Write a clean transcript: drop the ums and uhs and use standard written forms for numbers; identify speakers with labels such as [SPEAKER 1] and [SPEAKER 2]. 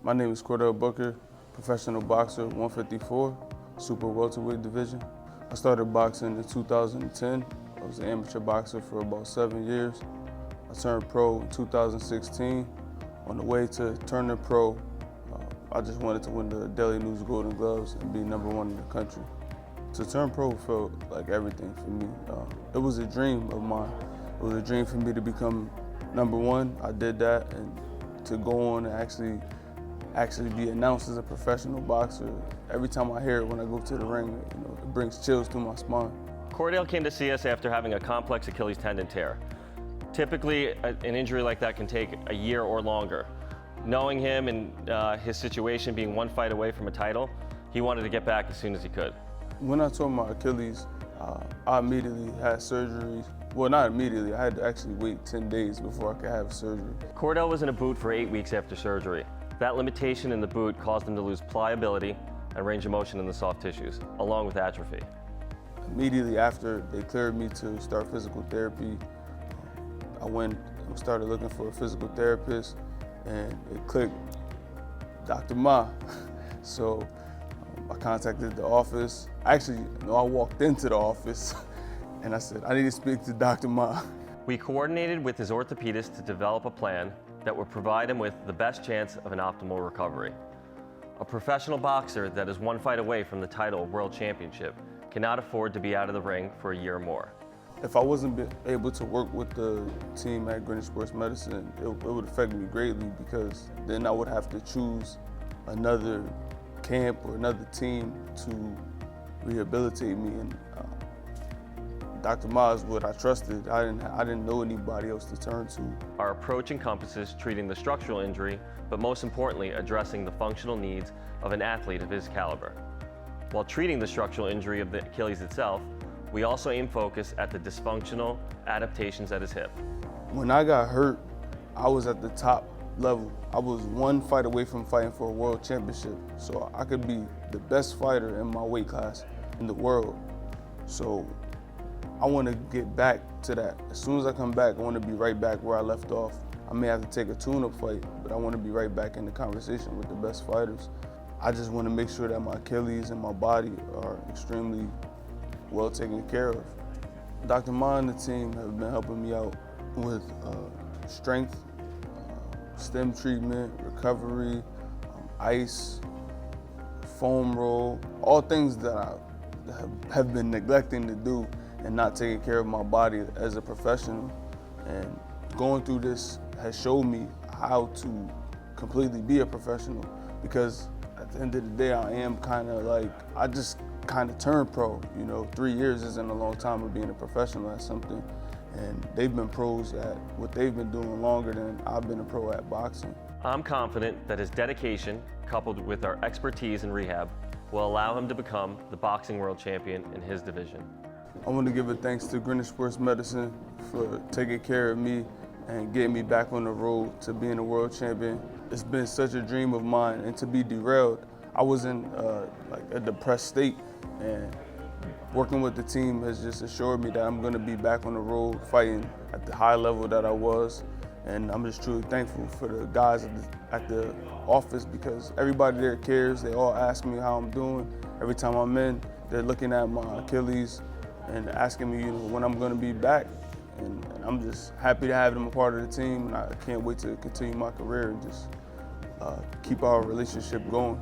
[SPEAKER 1] My name is Chordale Booker, professional boxer, 154, super welterweight division. I started boxing in 2010. I was an amateur boxer for about 7 years. I turned pro in 2016. On the way to turning pro, I just wanted to win the Daily News Golden Gloves and be #1 in the country. To turn pro felt like everything for me. It was a dream of mine. It was a dream for me to become #1. I did that, and to go on and actually be announced as a professional boxer. Every time I hear it when I go to the ring, it brings chills through my spine.
[SPEAKER 2] Chordale came to see us after having a complex Achilles tendon tear. Typically, an injury like that can take a year or longer. Knowing him and his situation, being one fight away from a title, he wanted to get back as soon as he could.
[SPEAKER 1] When I tore my Achilles, I immediately had surgery. Well, not immediately, I had to actually wait 10 days before I could have surgery.
[SPEAKER 2] Chordale was in a boot for 8 weeks after surgery. That limitation in the boot caused him to lose pliability and range of motion in the soft tissues, along with atrophy.
[SPEAKER 1] Immediately after they cleared me to start physical therapy, I went and started looking for a physical therapist, and it clicked, Dr. Ma. So I contacted the office. Actually, I walked into the office and I said, I need to speak to Dr. Ma.
[SPEAKER 2] We coordinated with his orthopedist to develop a plan that would provide him with the best chance of an optimal recovery. A professional boxer that is one fight away from the title world championship cannot afford to be out of the ring for a year or more.
[SPEAKER 1] If I wasn't able to work with the team at Greenwich Sports Medicine, it would affect me greatly, because then I would have to choose another camp or another team to rehabilitate me. And Dr. Ma is what I trusted. I didn't know anybody else to turn to.
[SPEAKER 2] Our approach encompasses treating the structural injury, but most importantly, addressing the functional needs of an athlete of his caliber. While treating the structural injury of the Achilles itself, we also aim focus at the dysfunctional adaptations at his hip.
[SPEAKER 1] When I got hurt, I was at the top level. I was one fight away from fighting for a world championship, so I could be the best fighter in my weight class in the world. So I want to get back to that. As soon as I come back, I want to be right back where I left off. I may have to take a tune-up fight, but I want to be right back in the conversation with the best fighters. I just want to make sure that my Achilles and my body are extremely well taken care of. Dr. Ma and the team have been helping me out with strength, stem treatment, recovery, ice, foam roll, all things that I have been neglecting to do and not taking care of my body as a professional. And going through this has showed me how to completely be a professional, because at the end of the day, I am I just turned pro. 3 years isn't a long time of being a professional at something, and they've been pros at what they've been doing longer than I've been a pro at boxing.
[SPEAKER 2] I'm confident that his dedication, coupled with our expertise in rehab, will allow him to become the boxing world champion in his division.
[SPEAKER 1] I want to give a thanks to Greenwich Sports Medicine for taking care of me and getting me back on the road to being a world champion. It's been such a dream of mine, and to be derailed, I was in a depressed state, and working with the team has just assured me that I'm going to be back on the road fighting at the high level that I was. And I'm just truly thankful for the guys at the office, because everybody there cares. They all ask me how I'm doing. Every time I'm in, they're looking at my Achilles and asking me when I'm going to be back. And I'm just happy to have them a part of the team, and I can't wait to continue my career and just keep our relationship going.